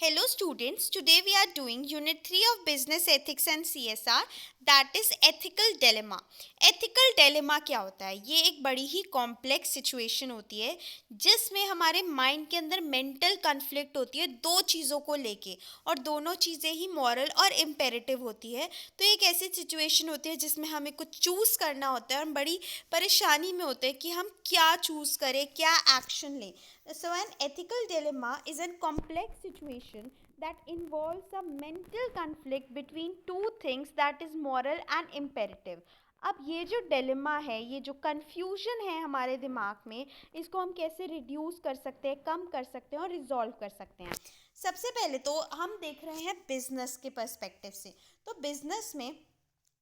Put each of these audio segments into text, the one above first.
Hello students, today we are doing Unit 3 of Business Ethics and CSR, that is Ethical Dilemma. Ethical Dilemma क्या होता है? ये एक बड़ी ही कॉम्प्लेक्स सिचुएशन होती है जिसमें हमारे माइंड के अंदर मेंटल कन्फ्लिक्ट होती है दो चीज़ों को लेके, और दोनों चीज़ें ही मॉरल और इम्पेरेटिव होती है। तो एक ऐसी सिचुएशन होती है जिसमें हमें कुछ चूज़ करना होता है और हम बड़ी परेशानी में होते हैं कि हम क्या चूज़ करें, क्या एक्शन लें। So, an ethical dilemma is a complex situation that involves a mental conflict between two things, that is moral and imperative. अब ये जो डिलेमा है, ये जो कन्फ्यूजन है हमारे दिमाग में, इसको हम कैसे रिड्यूस कर सकते हैं, कम कर सकते हैं और रिजॉल्व कर सकते हैं। सबसे पहले तो हम देख रहे हैं बिजनेस के पर्सपेक्टिव से। तो बिजनेस में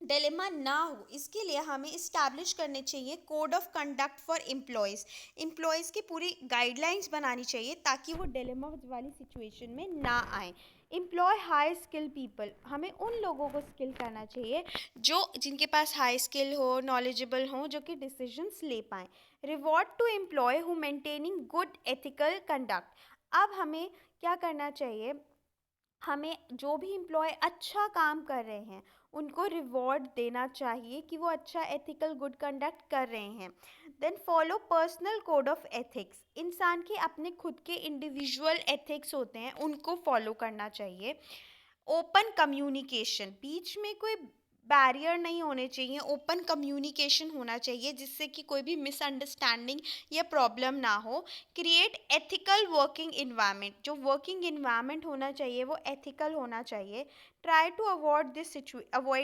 डिलेमा ना हो इसके लिए हमें इस्टेब्लिश करने चाहिए code of conduct for employees की पूरी गाइडलाइंस बनानी चाहिए ताकि वो डिलेमा वाली सिचुएशन में ना आए। एम्प्लॉय हाई स्किल पीपल, हमें उन लोगों को स्किल करना चाहिए जो जिनके पास हाई स्किल हो, नॉलेजेबल हो, जो कि डिसीजंस ले पाएँ। Reward to employ who maintaining good ethical conduct, अब हमें क्या करना चाहिए, हमें जो भी एम्प्लॉय अच्छा काम कर रहे हैं उनको रिवॉर्ड देना चाहिए कि वो अच्छा एथिकल गुड कंडक्ट कर रहे हैं। Then follow personal code of ethics, इंसान के अपने खुद के इंडिविजुअल एथिक्स होते हैं, उनको फॉलो करना चाहिए। ओपन कम्युनिकेशन, बीच में कोई बैरियर नहीं होने चाहिए, ओपन कम्युनिकेशन होना चाहिए जिससे कि कोई भी मिसअंडरस्टैंडिंग या प्रॉब्लम ना हो। क्रिएट एथिकल वर्किंग इन्वायरमेंट, जो वर्किंग इन्वायरमेंट होना चाहिए वो एथिकल होना चाहिए। Try to avoid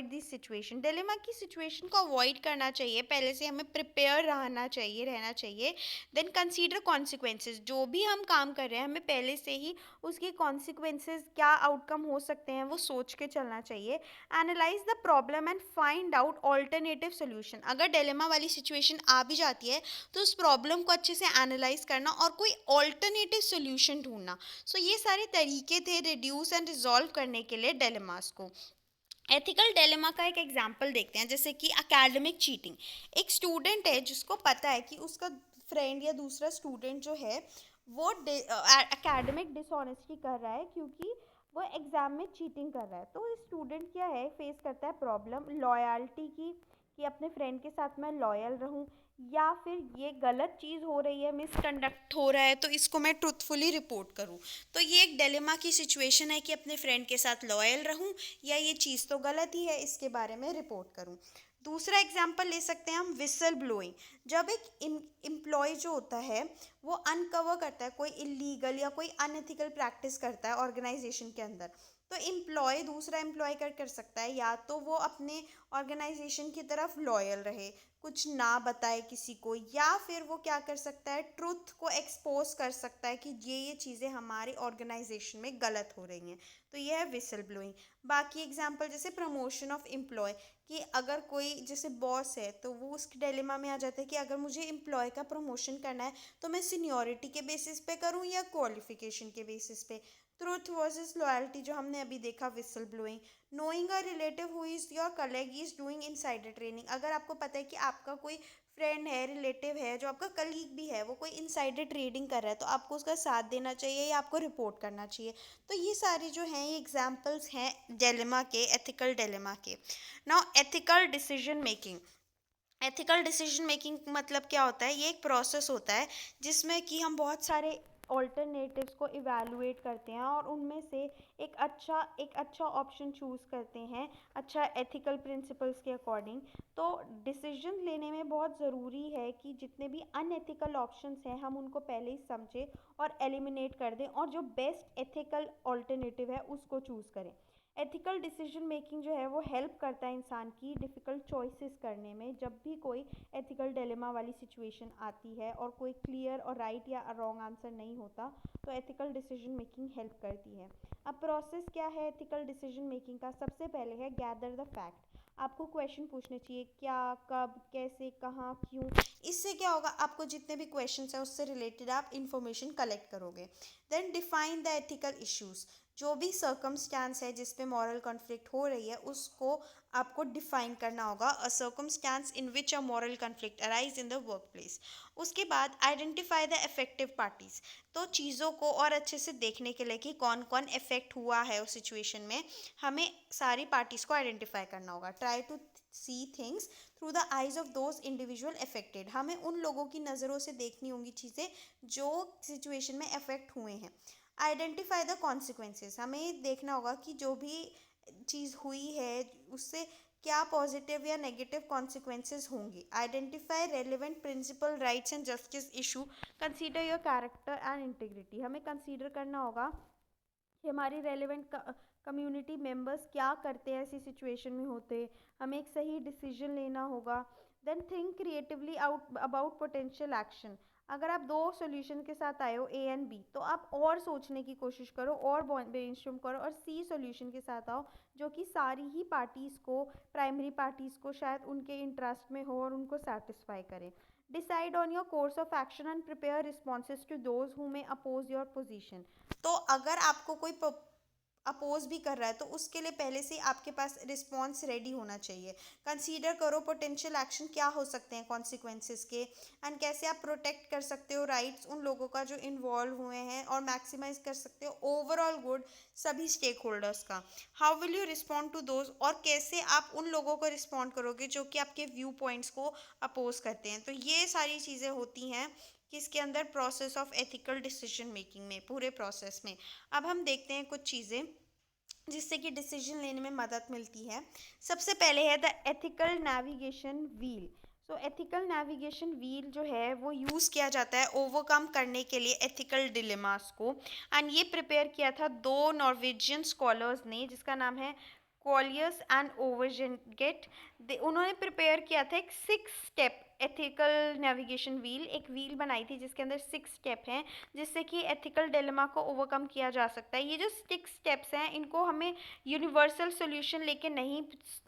this situation, dilemma की सिचुएशन को अवॉइड करना चाहिए, पहले से हमें प्रिपेयर रहना चाहिए। देन कंसीडर कॉन्सिक्वेंसेज, जो भी हम काम कर रहे हैं हमें पहले से ही उसके कॉन्सिक्वेंसेज क्या आउटकम हो सकते हैं वो सोच के चलना चाहिए। Analyse the problem and find out alternative solution, अगर डिलेमा वाली सिचुएशन आ भी जाती है तो उस प्रॉब्लम को अच्छे से एनालाइज करना और कोई ऑल्टरनेटिव सोल्यूशन ढूंढना। सो ये सारे तरीके थे रिड्यूस एंड रिजॉल्व करने के लिए डिलेमास को। एथिकल डिलेमा का एक एग्जांपल देखते हैं, जैसे कि एकेडमिक चीटिंग। एक स्टूडेंट है जिसको पता है कि उसका फ्रेंड या दूसरा स्टूडेंट जो है वो एकेडमिक डिसऑनेस्टी कर रहा है क्योंकि वो एग्ज़ाम में चीटिंग कर रहा है। तो स्टूडेंट क्या है, फेस करता है प्रॉब्लम लॉयल्टी की, कि अपने फ्रेंड के साथ मैं लॉयल रहूं, या फिर ये गलत चीज़ हो रही है, मिसकंडक्ट हो रहा है तो इसको मैं ट्रुथफुली रिपोर्ट करूं। तो ये एक डिलेमा की सिचुएशन है कि अपने फ्रेंड के साथ लॉयल रहूं या ये चीज़ तो गलत ही है इसके बारे में रिपोर्ट करूं। दूसरा एग्जाम्पल ले सकते हैं हम विसल ब्लोइंग। जब एक एम्प्लॉय जो होता है वो अनकवर करता है, कोई इलीगल या कोई अनएथिकल प्रैक्टिस करता है ऑर्गेनाइजेशन के अंदर, तो एम्प्लॉय दूसरा एम्प्लॉय कर सकता है, या तो वो अपने ऑर्गेनाइजेशन की तरफ लॉयल रहे, कुछ ना बताए किसी को, या फिर वो क्या कर सकता है, ट्रुथ को एक्सपोज कर सकता है कि ये चीज़ें हमारे ऑर्गेनाइजेशन में गलत हो रही हैं। तो ये है विसल ब्लोइंग। बाकी एग्जांपल जैसे प्रमोशन ऑफ एम्प्लॉय, कि अगर कोई जैसे बॉस है तो वो उस डिलेमा में आ जाता है कि अगर मुझे एम्प्लॉय का प्रमोशन करना है तो मैं सीनियरिटी के बेसिस पे करूं या क्वालिफिकेशन के बेसिस पे। ट्रूथ वर्सेस लॉयल्टी जो हमने अभी देखा whistle blowing. Knowing a relative who is your colleague is doing insider training, अगर आपको पता है कि आपका कोई फ्रेंड है, रिलेटिव है, जो आपका कलीग भी है, वो कोई इनसाइडर ट्रेडिंग कर रहा है तो आपको उसका साथ देना चाहिए या आपको रिपोर्ट करना चाहिए। तो ये सारे जो हैं ये एग्जाम्पल्स हैं डिलेमा के, एथिकल डिलेमा के। Now ethical decision making. Ethical decision making मतलब क्या होता है, ये एक प्रोसेस होता है जिसमें कि हम बहुत सारे ऑल्टरनेटिव्स को इवैल्यूएट करते हैं और उनमें से एक अच्छा ऑप्शन चूज़ करते हैं, अच्छा एथिकल प्रिंसिपल्स के अकॉर्डिंग। तो डिसीजन लेने में बहुत ज़रूरी है कि जितने भी अनएथिकल ऑप्शंस हैं हम उनको पहले ही समझें और एलिमिनेट कर दें और जो बेस्ट एथिकल ऑल्टरनेटिव है उसको चूज़ करें। एथिकल डिसीजन मेकिंग जो है वो हेल्प करता है इंसान की डिफ़िकल्ट चॉइसेस करने में, जब भी कोई एथिकल डिलेमा वाली सिचुएशन आती है और कोई क्लियर और राइट या रॉन्ग आंसर नहीं होता, तो एथिकल डिसीजन मेकिंग हेल्प करती है। अब प्रोसेस क्या है एथिकल डिसीजन मेकिंग का, सबसे पहले है गैदर द फैक्ट। आपको क्वेश्चन पूछने चाहिए, क्या, कब, कैसे, कहाँ, क्यों, इससे क्या होगा, आपको जितने भी क्वेश्चंस हैं उससे रिलेटेड आप इंफॉर्मेशन कलेक्ट करोगे। Then define the ethical issues, जो भी सर्कमस्टांस है जिसपे मॉरल कॉन्फ्लिक्ट हो रही है उसको आपको डिफाइन करना होगा। A circumstance in which a moral conflict arise in the work place. उसके बाद आइडेंटिफाई द इफेक्टिव पार्टीज, तो चीज़ों को और अच्छे से देखने के लिए कि कौन कौन इफेक्ट हुआ है उस सिचुएशन में, हमें सारी पार्टीज को आइडेंटिफाई करना होगा। Try to see things through the eyes of those individual affected, हमें उन लोगों की नज़रों से देखनी होंगी चीज़ें जो सिचुएशन में अफेक्ट हुए हैं। आइडेंटिफाई द कॉन्सिक्वेंसेस, हमें देखना होगा कि जो भी चीज़ हुई है उससे क्या पॉजिटिव या नेगेटिव कॉन्सिक्वेंसेस होंगे। Identify relevant principle rights and justice issue, consider your character and integrity, हमें कंसीडर करना होगा कि हमारी रेलिवेंट कम्युनिटी मेंबर्स क्या करते हैं ऐसी सिचुएशन में होते, हमें एक सही डिसीजन लेना होगा। Then think creatively out about potential action, अगर आप दो सॉल्यूशन के साथ आए हो ए एंड बी, तो आप और सोचने की कोशिश करो और ब्रेनस्टॉर्म करो और सी सॉल्यूशन के साथ आओ जो कि सारी ही पार्टीज़ को, प्राइमरी पार्टीज़ को शायद उनके इंटरेस्ट में हो और उनको सेटिस्फाई करे। Decide on your course of action and prepare responses to those who may oppose your position, तो अगर आपको कोई अपोज भी कर रहा है तो उसके लिए पहले से आपके पास रिस्पॉन्स रेडी होना चाहिए। कंसीडर करो पोटेंशियल एक्शन क्या हो सकते हैं कॉन्सिक्वेंसेस के, एंड कैसे आप प्रोटेक्ट कर सकते हो राइट्स उन लोगों का जो इन्वॉल्व हुए हैं, और मैक्सिमाइज कर सकते हो ओवरऑल गुड सभी स्टेक होल्डर्स का। How will you respond to those, और कैसे आप उन लोगों को रिस्पॉन्ड करोगे जो कि आपके व्यू पॉइंट्स को अपोज करते हैं। तो ये सारी चीज़ें होती हैं किसके अंदर, process of ethical decision making में, पूरे प्रोसेस में। अब हम देखते हैं कुछ चीज़ें जिससे कि डिसीजन लेने में मदद मिलती है। सबसे पहले है the ethical navigation wheel. So ethical navigation wheel जो है वो यूज़ किया जाता है ओवरकम करने के लिए एथिकल डिलेमास को, एंड ये प्रिपेयर किया था दो नॉर्वेजियन स्कॉलर्स ने जिसका नाम है कॉलियस एंड ओवरजेनगेट। उन्होंने प्रिपेयर किया था एक 6 स्टेप एथिकल नेविगेशन व्हील, एक व्हील बनाई थी जिसके अंदर 6 स्टेप हैं जिससे कि एथिकल डिलेमा को ओवरकम किया जा सकता है। ये जो 6 स्टेप्स हैं इनको हमें यूनिवर्सल सॉल्यूशन लेके नहीं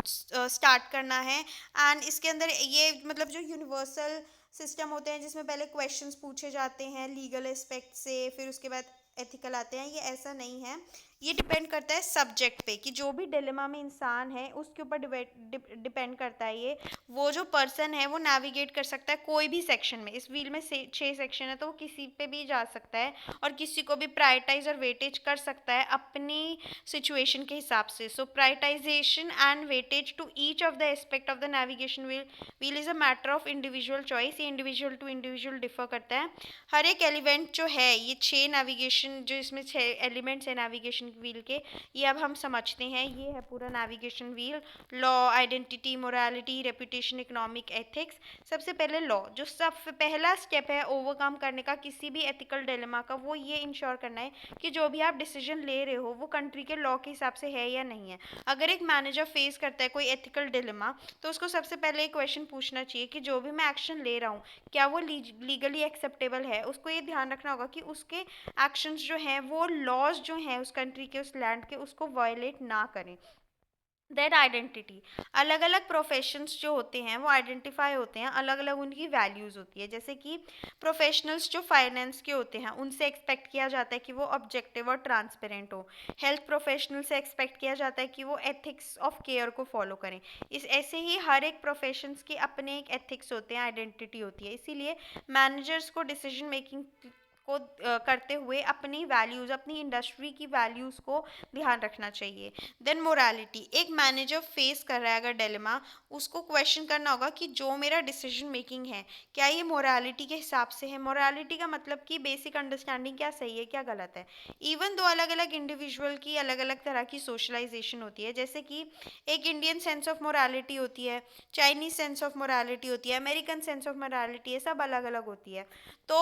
स्टार्ट करना है, एंड इसके अंदर ये मतलब जो यूनिवर्सल सिस्टम होते हैं जिसमें पहले क्वेश्चंस पूछे जाते हैं लीगल एस्पेक्ट से, फिर उसके बाद एथिकल आते हैं, ये ऐसा नहीं है। ये डिपेंड करता है सब्जेक्ट पे कि जो भी डिलेमा में इंसान है उसके ऊपर डिपेंड करता है ये, वो जो पर्सन है वो नेविगेट कर सकता है कोई भी सेक्शन में। इस व्हील में 6 सेक्शन है तो वो किसी पे भी जा सकता है और किसी को भी प्रायोरिटाइज और वेटेज कर सकता है अपनी सिचुएशन के हिसाब से। So prioritization and weightage to each of the aspect of the navigation wheel is a matter of individual choice, ये इंडिविजुअल टू इंडिविजुअल डिफर करता है। हर एक एलिमेंट जो है, ये 6 नेविगेशन जो इसमें 6 एलिमेंट्स हैं नेविगेशन व्हील के, ये अब हम समझते हैं। ये है पूरा navigation wheel, law, identity, morality, reputation, economic, ethics. सबसे पहले लॉ, जो सब पहला स्टेप है ओवरकम करने का किसी भी एथिकल डिलेमा का, वो ये इंश्योर करना है कि जो भी आप डिसीजन ले रहे हो वो कंट्री के लॉ के हिसाब से है या नहीं है। अगर एक मैनेजर फेस करता है कोई एथिकल डिलेमा तो उसको सबसे पहले एक क्वेश्चन पूछना चाहिए कि जो भी मैं एक्शन ले रहा हूँ क्या वो लीगली एक्सेप्टेबल है। उसको ये ध्यान रखना होगा कि उसके एक्शंस जो हैं वो लॉज जो हैं उस कंट्री के, उस लैंड के, उसको वायलेट ना करें। दैट आइडेंटिटी, अलग अलग प्रोफेशंस जो होते हैं वो आइडेंटिफाई होते हैं, अलग अलग उनकी वैल्यूज़ होती है। जैसे कि प्रोफेशनल्स जो फाइनेंस के होते हैं उनसे एक्सपेक्ट किया जाता है कि वो ऑब्जेक्टिव और ट्रांसपेरेंट हो। हेल्थ प्रोफेशनल से एक्सपेक्ट किया जाता है कि वो एथिक्स ऑफ केयर को फॉलो करें। इस ऐसे ही हर एक प्रोफेशंस के अपने एक एथिक्स होते हैं, आइडेंटिटी होती है। इसीलिए मैनेजर्स को डिसीजन मेकिंग को करते हुए अपनी वैल्यूज़, अपनी इंडस्ट्री की वैल्यूज़ को ध्यान रखना चाहिए। देन मोरालिटी, एक मैनेजर फेस कर रहा है अगर डिलेमा, उसको क्वेश्चन करना होगा कि जो मेरा डिसीजन मेकिंग है क्या ये मोरालिटी के हिसाब से है। मोरालिटी का मतलब कि बेसिक अंडरस्टैंडिंग, क्या सही है क्या गलत है। इवन दो अलग अलग इंडिविजुअल की अलग अलग तरह की सोशलाइजेशन होती है, जैसे कि एक इंडियन सेंस ऑफ मोरालिटी होती है, चाइनीज सेंस ऑफ मोरालिटी होती है, अमेरिकन सेंस ऑफ मोरालिटी है, सब अलग अलग होती है। तो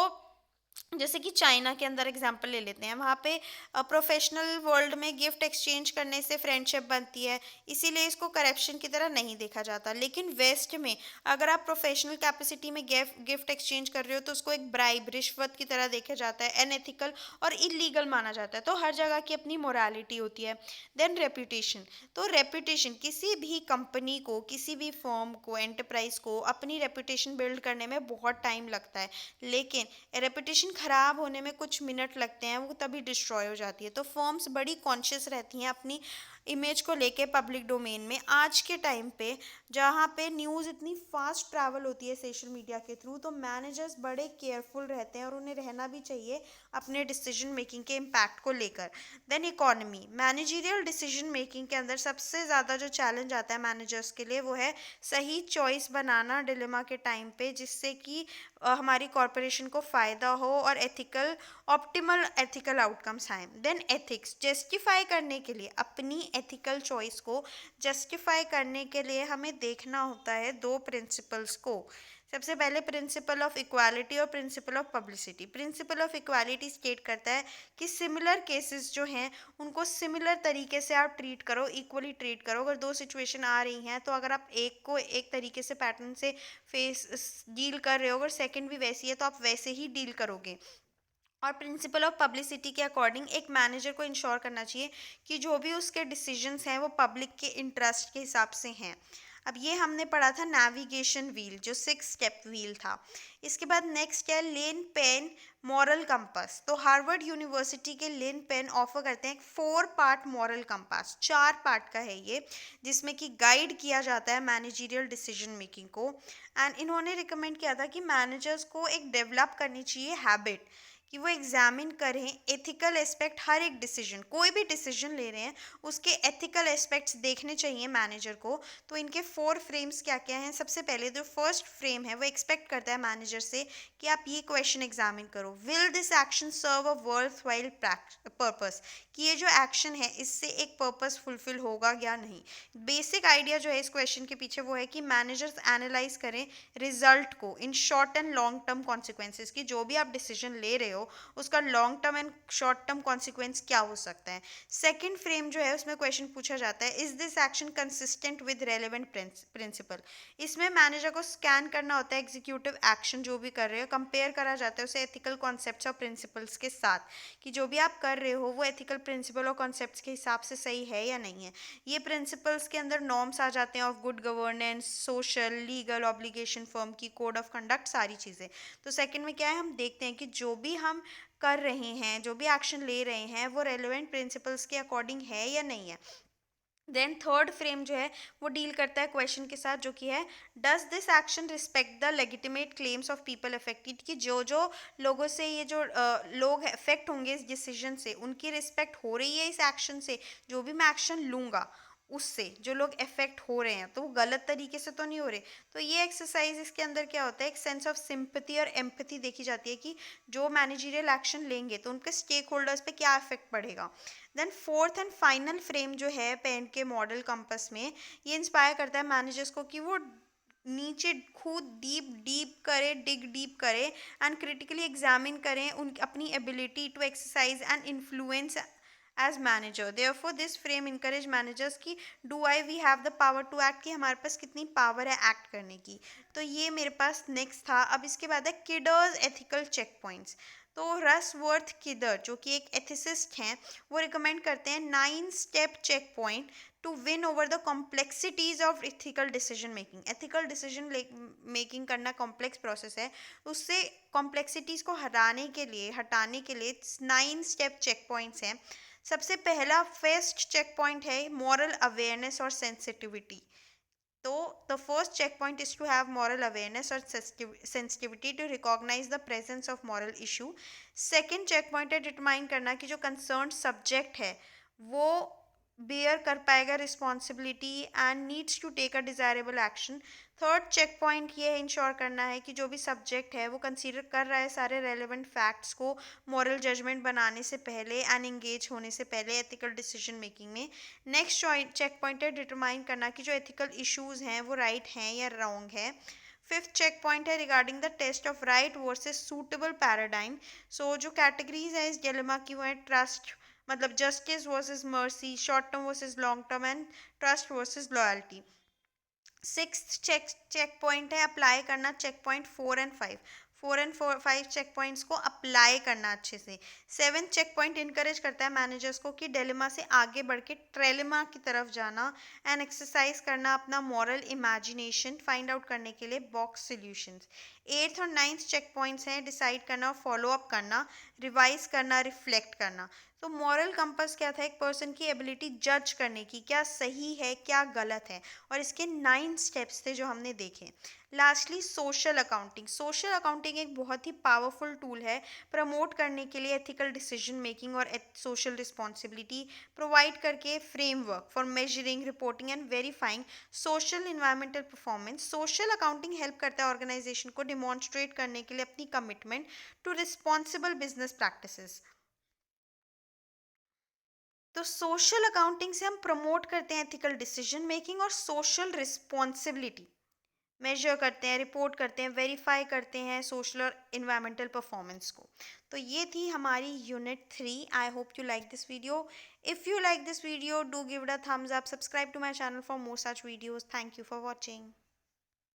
जैसे कि चाइना के अंदर एग्जांपल ले लेते हैं, वहाँ पे प्रोफेशनल वर्ल्ड में गिफ्ट एक्सचेंज करने से फ्रेंडशिप बनती है, इसीलिए इसको करप्शन की तरह नहीं देखा जाता। लेकिन वेस्ट में अगर आप प्रोफेशनल कैपेसिटी में गिफ्ट एक्सचेंज कर रहे हो तो उसको एक ब्राइब, रिश्वत की तरह देखा जाता है, अनएथिकल और इलीगल माना जाता है। तो हर जगह की अपनी मोरालिटी होती है। Then reputation. तो रेपुटेशन, किसी भी कंपनी को, किसी भी फर्म को, एंटरप्राइज को अपनी रेपुटेशन बिल्ड करने में बहुत टाइम लगता है, लेकिन रेपुटेशन ख़राब होने में कुछ मिनट लगते हैं, वो तभी डिस्ट्रॉय हो जाती है। तो फर्म्स बड़ी कॉन्शियस रहती हैं अपनी इमेज को लेके पब्लिक डोमेन में। आज के टाइम पे जहाँ पे न्यूज़ इतनी फास्ट ट्रैवल होती है सोशल मीडिया के थ्रू, तो मैनेजर्स बड़े केयरफुल रहते हैं और उन्हें रहना भी चाहिए अपने डिसीजन मेकिंग के इम्पैक्ट को लेकर। Then economy, managerial decision making के अंदर सबसे ज़्यादा जो चैलेंज आता है मैनेजर्स के लिए वो है सही चॉइस बनाना डिलेमा के टाइम पे, जिससे कि हमारी कॉरपोरेशन को फ़ायदा हो और ऑप्टिमल एथिकल आउटकम्स आएँ। देन एथिक्स, जस्टिफाई करने के लिए अपनी एथिकल चॉइस को जस्टिफाई करने के लिए हमें देखना होता है दो प्रिंसिपल्स को। सबसे पहले प्रिंसिपल ऑफ इक्वालिटी और principle of publicity. Principle of equality state करता है कि सिमिलर केसेस जो हैं उनको सिमिलर तरीके से आप ट्रीट करो, इक्वली ट्रीट करो। अगर दो सिचुएशन आ रही हैं तो अगर आप एक को एक तरीके से पैटर्न से फेस डील कर रहे हो, अगर सेकंड भी वैसी है तो आप वैसे ही डील करोगे। और प्रिंसिपल ऑफ पब्लिसिटी के अकॉर्डिंग एक मैनेजर को इंश्योर करना चाहिए कि जो भी उसके डिसीजंस हैं वो पब्लिक के इंटरेस्ट के हिसाब से हैं। अब ये हमने पढ़ा था नेविगेशन व्हील, जो 6 स्टेप व्हील था। इसके बाद नेक्स्ट है लेन पेन मॉरल कंपास। तो हार्वर्ड यूनिवर्सिटी के लेन पेन ऑफर करते हैं एक 4 पार्ट मॉरल कंपास, 4 पार्ट का है ये, जिसमें कि गाइड किया जाता है मैनेजरियल डिसीजन मेकिंग को। एंड इन्होंने रिकमेंड किया था कि मैनेजर्स को एक डेवलप करनी चाहिए हैबिट कि वो एग्जामिन करें एथिकल एस्पेक्ट। हर एक डिसीजन, कोई भी डिसीजन ले रहे हैं उसके एथिकल एस्पेक्ट्स देखने चाहिए मैनेजर को। तो इनके 4 फ्रेम्स क्या क्या हैं? सबसे पहले जो फर्स्ट फ्रेम है वो एक्सपेक्ट करता है मैनेजर से कि आप ये क्वेश्चन एग्जामिन करो, will this action serve a worthwhile purpose, कि ये जो एक्शन है इससे एक पर्पस फुलफिल होगा या नहीं। बेसिक आइडिया जो है इस क्वेश्चन के पीछे वो है कि मैनेजर्स एनालाइज करें रिजल्ट को in short and long term consequences, की जो भी आप डिसीजन ले रहे हो उसका long term and short term consequence क्या हो सकता है। सेकेंड फ्रेम जो है उसमें क्वेश्चन पूछा जाता है is this action consistent with relevant principle. इसमें मैनेजर को स्कैन करना होता है एग्जीक्यूटिव एक्शन जो भी कर रहे हो, कंपेयर करा जाता है उसे एथिकल कॉन्सेप्ट्स और प्रिंसिपल्स के साथ, कि जो भी आप कर रहे हो वो एथिकल प्रिंसिपल और कॉन्सेप्ट्स के हिसाब से सही है या नहीं है। ये प्रिंसिपल्स के अंदर नॉर्म्स आ जाते हैं of good governance, social, legal obligation, firm की कोड ऑफ कंडक्ट, सारी चीज़ें। तो सेकंड में क्या है, हम देखते हैं कि जो भी हम कर रहे हैं, जो भी एक्शन ले रहे हैं वो रेलिवेंट प्रिंसिपल्स के अकॉर्डिंग है या नहीं है। देन थर्ड फ्रेम जो है वो डील करता है क्वेश्चन के साथ, जो कि है does this action respect the legitimate claims of people affected, कि जो जो लोगों से ये जो लोग अफेक्ट होंगे इस डिसीजन से, उनकी रिस्पेक्ट हो रही है इस एक्शन से, जो भी मैं एक्शन लूँगा उससे जो लोग अफेक्ट हो रहे हैं तो वो गलत तरीके से तो नहीं हो रहे। तो ये एक्सरसाइज इसके अंदर क्या होता है, एक सेंस ऑफ सिंपैथी और एम्पैथी देखी जाती है कि जो मैनेजरियल एक्शन लेंगे तो उनके स्टेक होल्डर्स पे क्या इफेक्ट पड़ेगा। Then fourth and final frame जो है पेन के मॉडल कंपस में, ये इंस्पायर करता है मैनेजर्स को कि वो नीचे खुद डीप डीप करे, डिग डीप करे एंड क्रिटिकली एग्जामिन करें उन अपनी ability to exercise and influence as manager. Therefore this frame encourage managers की do I we have the power to act, कि हमारे पास कितनी पावर है एक्ट करने की। तो ये मेरे पास नेक्स्ट था। अब इसके बाद है किडर्स एथिकल चेक पॉइंट्स। तो रसवर्थ किडर जो कि एक एथिसिस्ट हैं, वो रिकमेंड करते हैं 9 step check point to win over the complexities of ethical decision making. Ethical decision making करना कॉम्प्लेक्स प्रोसेस है, उससे कॉम्प्लेक्सिटीज को हटाने के लिए 9 स्टेप चेक पॉइंट्स हैं। सबसे पहला फर्स्ट चेक पॉइंट है मॉरल अवेयरनेस और सेंसिटिविटी। तो the first check point is to have moral awareness और sensitivity to recognize the presence of moral issue. Second check point है डिटरमाइन करना कि जो कंसर्न सब्जेक्ट है वो बेयर कर पाएगा responsibility and needs to take a desirable action. Third check point ये है इंश्योर करना है कि जो भी सब्जेक्ट है वो कंसीडर कर रहा है सारे रेलेवेंट फैक्ट्स को मॉरल जजमेंट बनाने से पहले एंड एंगेज होने से पहले एथिकल डिसीजन मेकिंग में। नेक्स्ट चेक पॉइंट है डिटरमाइन करना कि जो एथिकल इश्यूज हैं वो राइट हैं या रॉन्ग है। फिफ्थ चेक पॉइंट है regarding the test of right versus suitable paradigm. So जो कैटेगरीज है इस डिलेमा की वो है ट्रस्ट, मतलब justice versus mercy, short term versus long term and trust versus loyalty. Sixth check point है अप्लाई करना check point 4 and 5, 4 and 5 check points को अप्लाई करना अच्छे से। सेवेंथ चेक पॉइंट इनकरेज करता है मैनेजर्स को कि डिलेमा से आगे बढ़ के ट्रेलेमा की तरफ जाना एंड एक्सरसाइज करना अपना मॉरल इमेजिनेशन फाइंड आउट करने के लिए बॉक्स सॉल्यूशंस। एट्थ और नाइन्थ चेक पॉइंट्स हैं डिसाइड करना और फॉलो अप करना, रिवाइज करना, रिफ्लेक्ट करना। तो मॉरल कंपास क्या था, एक पर्सन की एबिलिटी जज करने की, क्या सही है क्या गलत है, और इसके 9 स्टेप्स थे जो हमने देखे। Lastly social accounting. Social accounting एक बहुत ही पावरफुल टूल है प्रमोट करने के लिए एथिकल डिसीजन मेकिंग और सोशल रिस्पॉन्सिबिलिटी, प्रोवाइड करके framework for measuring, reporting and verifying social environmental performance. Social accounting help करता है ऑर्गेनाइजेशन को डिमॉन्स्ट्रेट करने के लिए अपनी commitment to responsible business practices. तो सोशल अकाउंटिंग से हम प्रमोट करते हैं एथिकल डिसीजन मेकिंग और सोशल रिस्पॉन्सिबिलिटी, मेजर करते हैं, रिपोर्ट करते हैं, वेरीफाई करते हैं सोशल और इन्वायरमेंटल परफॉर्मेंस को। तो ये थी हमारी unit 3। I hope you like this video. If you like this video do give it a thumbs up, subscribe to my channel for more such videos. Thank you for watching.